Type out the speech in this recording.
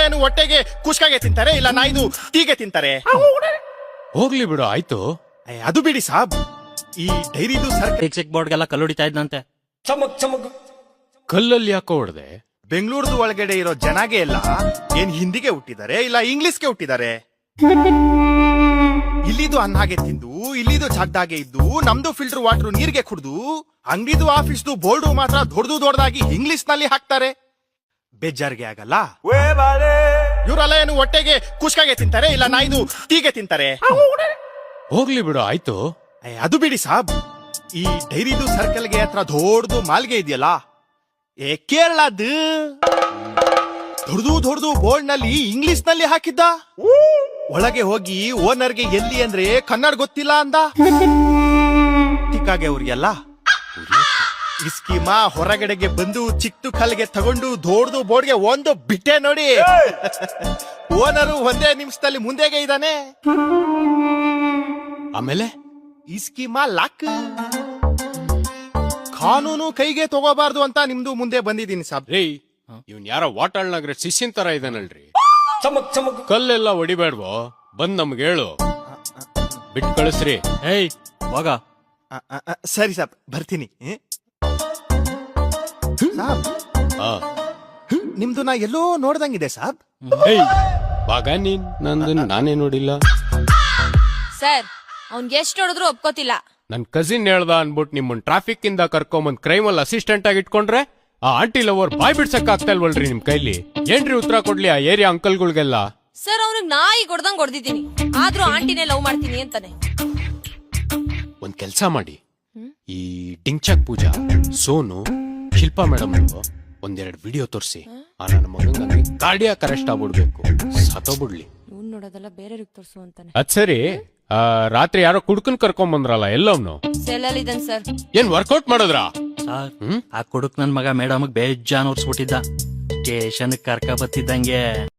ಏನು ಹೊಟ್ಟೆಗೆ ಕುಷ್ಕಾಗೆ ತಿಂತಾರೆ, ಇಲ್ಲ ನಾಯ್ದು ಟೀಗೆ ತಿಂತಾರೆ. ಹೋಗ್ಲಿ ಬಿಡು ಆಯ್ತು. ಅದು ಬಿಡಿ ಸಾಬ್, ಈ ಡೈರಿದು ಚೆಕ್ ಬೋರ್ಡ್ಗೆಲ್ಲ ಕಲ್ಲು ಹೊಡಿತಾ ಇದ್ನಂತೆ. ಕಲ್ಲಲ್ಲಿ ಯಾಕೋ ಹೊಡ್ದೆ? ಬೆಂಗಳೂರದ ಒಳಗಡೆ ಇರೋ ಜನಗೆ ಎಲ್ಲ ಏನ್ ಹಿಂದಿಗೆ ಹುಟ್ಟಿದ್ದಾರೆ, ಇಲ್ಲ ಇಂಗ್ಲಿಷ್ಗೆ ಹುಟ್ಟಿದ್ದಾರೆ. ಇಲ್ಲಿದು ಅನ್ನಾಗೆ ತಿಂದು, ಇಲ್ಲಿದು ಜಾಗದಾಗೆ ಇದ್ದು, ನಮ್ದು ಫಿಲ್ಟರ್ ವಾಟರ್ ನೀರ್ಗೆ ಕುಡ್ದು, ಅಂಗಡಿದು ಆಫೀಸ್ದು ಬೋರ್ಡು ಮಾತ್ರ ದೊಡ್ಡದಾಗಿ ಇಂಗ್ಲಿಷ್ ನಲ್ಲಿ ಹಾಕ್ತಾರೆ. ಬೇಜಾರ್ಗೆ ಆಗಲ್ಲ. ಇವರೆಲ್ಲ ಏನು ಹೊಟ್ಟೆಗೆ ಕುಷ್ಕಾಗೆ ತಿಂತಾರೆ, ಇಲ್ಲ ನಾಯ್ದು ಟೀಗೆ ತಿಂತಾರೆ. ಹೋಗ್ಲಿ ಬಿಡು ಆಯ್ತು. ಅದು ಬಿಡಿ ಸಾಬ್, ಈ ಡೈರಿದು ಸರ್ಕಲ್ಗೆ ಹತ್ರ ದೊಡ್ಡದು ಮಾಲ್ಗೆ ಇದೆಯಲ್ಲ, ಕೇರಳದ್ದು ದೊಡ್ಡದು ಬೋರ್ಡ್ ನಲ್ಲಿ ಇಂಗ್ಲಿಷ್ ನಲ್ಲಿ ಹಾಕಿದ್ದ. ಒಳಗೆ ಹೋಗಿ ಓನರ್ಗೆ ಎಲ್ಲಿ ಅಂದ್ರೆ ಕನ್ನಡ ಗೊತ್ತಿಲ್ಲ ಅಂದ. ಟಿಕ್ಕಾಗೆ ಅವ್ರಿಗೆಲ್ಲ ಈ ಸ್ಕೀಮ ಹೊರಗಡೆಗೆ ಬಂದು ಚಿಕ್ಕ ಕಲ್ಗೆ ತಗೊಂಡು ದೊಡ್ಡದು ಬೋರ್ಡ್ಗೆ ಒಂದು ಬಿಟ್ಟೆ ನೋಡಿ. ಓನರು ಒಂದೇ ನಿಮಿಷದಲ್ಲಿ ಮುಂದೆಗೆ ಇದ್ದಾನೆ. ಆಮೇಲೆ ಈ ಸ್ಕೀಮ ಲಾಕ್, ಕಾನೂನು ಕೈಗೆ ತಗೋಬಾರ್ದು ಅಂತ ನಿಮ್ದು ಮುಂದೆ ಬಂದಿದ್ದೀನಿ ಸಾಬ್. ರೀ, ಇವ್ನ್ ಯಾರ ವಾಟಾಳ್ ನಗರ ಶಿಷ್ಯನ್ ತರ ಇದಾನಲ್ರಿ. ಕಲ್ಲೆಲ್ಲ ಹೊಡಿಬೇಡ್ವೋ, ಬಂದ್ ನಮ್ಗೆ ಹೇಳು, ಬಿಟ್ ಕಳಿಸ್ರಿ. ಏಯ್ ಹೋಗ. ಸರಿ ಸಾಬ್, ಬರ್ತೀನಿ. ಸಾಬ್, ನಿಮ್ದು ನಾ ಎಲ್ಲೋ ನೋಡ್ದಂಗಿದೆ ಸಾಬ್. ಏಯ್ ಬಾಗ, ನೀನ್ ನಂದು ನಾನೇ ನೋಡಿಲ್ಲ. ಸರ್, ಅವ್ನ್ಗೆ ಎಷ್ಟು ಹೊಡೆದ್ರು ಒಪ್ಕೋತಿಲ್ಲ. ನನ್ ಕಸಿನ್ ಹೇಳ್ದ ಅನ್ಬಿಟ್ಟು ನಿಮ್ಮನ್ ಟ್ರಾಫಿಕ್ ಇಂದ ಕರ್ಕೊಂಬಂದ್ ಕ್ರೈಮ್ ಅಲ್ಲಿ ಅಸಿಸ್ಟೆಂಟ್ ಆಗಿ ಇಟ್ಕೊಂಡ್ರೆ ಆ ಆಂಟಿ ಲವರ್ ಬಾಯ್ ಬಿಡ್ಸಕ್ ಆಗ್ತಾ ಇಲ್ವಲ್ರಿ ನಿಮ್ ಕೈಲಿ. ಏನ್ರಿ ಉತ್ತರ ಕೊಡ್ಲಿ ಆ ಏರಿಯಾ ಅಂಕಲ್ಗಳ್ಗೆಲ್ಲ? ಸರ್, ಅವ್ನಿಗೆ ನಾಯಿ ಕೊಡ್ದಂಗ್ ಹೊಡೆದಿದ್ದೀನಿ, ಆದ್ರೂ ಆಂಟಿನೇ ಲವ್ ಮಾಡ್ತೀನಿ ಅಂತಾನೆ. ಒಂದ್ ಕೆಲ್ಸ ಮಾಡಿ, ಈ ಡಿಂಗ್ಚಕ್ ಪೂಜಾ, ಸೋನು, ಶಿಲ್ಪಾ ಮೇಡಮ್ ಒಂದೆರಡು ವಿಡಿಯೋ ತೋರಿಸಿ, ಆ ನನ್ನ ಮಗಂಗೆ ಕಾರ್ಡಿಯಾಕ್ ಅರೆಸ್ಟ್ ಆಗ್ಬಿಡ್ಬೇಕು, ಸತ್ತೋಗ್ಬಿಡ್ಲಿ. ಇವ್ನ್ ನೋಡೋದೆಲ್ಲ ಬೇರೆ ತೋರ್ಸು ಅಂತಾನೆ. ಅದ್ ಸರಿ, ರಾತ್ರಿ ಯಾರೋ ಕುಡ್ಕನ್ ಕರ್ಕೊಂಡ್ ಬಂದ್ರಲ್ಲ, ಎಲ್ಲವ್ನು ಸೆಲ್ಲಲ್ಲಿ ಇದ್ದಾನೆ ಸರ್. ಏನ್ ವರ್ಕೌಟ್ ಮಾಡಿದ್ರಾ? ಸರ್, ಆ ಕುಡುಕ್ ನನ್ ಮಗ ಮೇಡಮ್ ಬೇಜಾನ್ ಓಡಿಸ್ಬಿಟ್ಟಿದ್ದ. ಸ್ಟೇಷನ್ ಕರ್ಕ ಬತ್ತಿದ್ದಂಗೆ